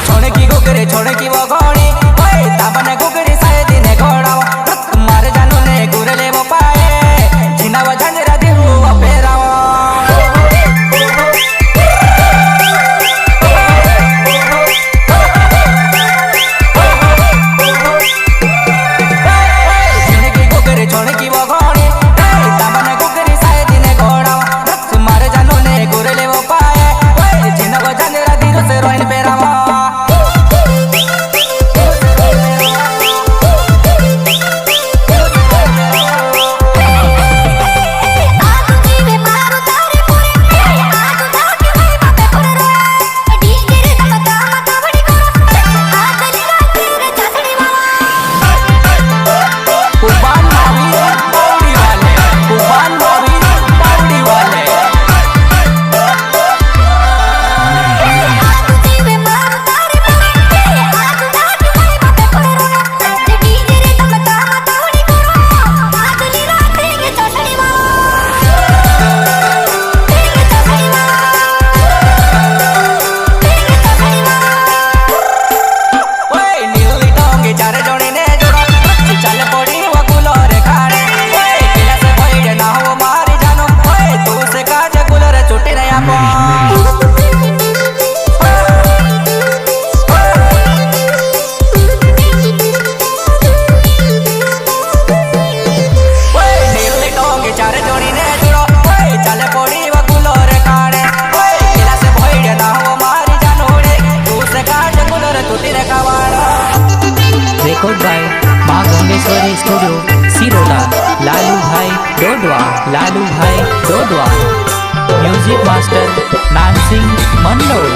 छोड़ की गुगरे छोड़ की वो घोड़ी ओए ताबने गुगरी साए दिने घोड़ा मारे जानू ने गुरले वो पाए जिना वो झंडरा दिहु वो फेराओ छोड़ की गुगरे छोड़ की वो घोड़ी ताबने गुगरी साए दिने घोड़ा मारे जानू ने गुरले वो पाए जिना वो झंडरा दिहु से रोइन फेराओ रिकॉर्ड बाय माँ गंगेश्वरी स्टूडियो सिरोदा लालू भाई डोडवा म्यूजिक मास्टर नानसिंह मंडोल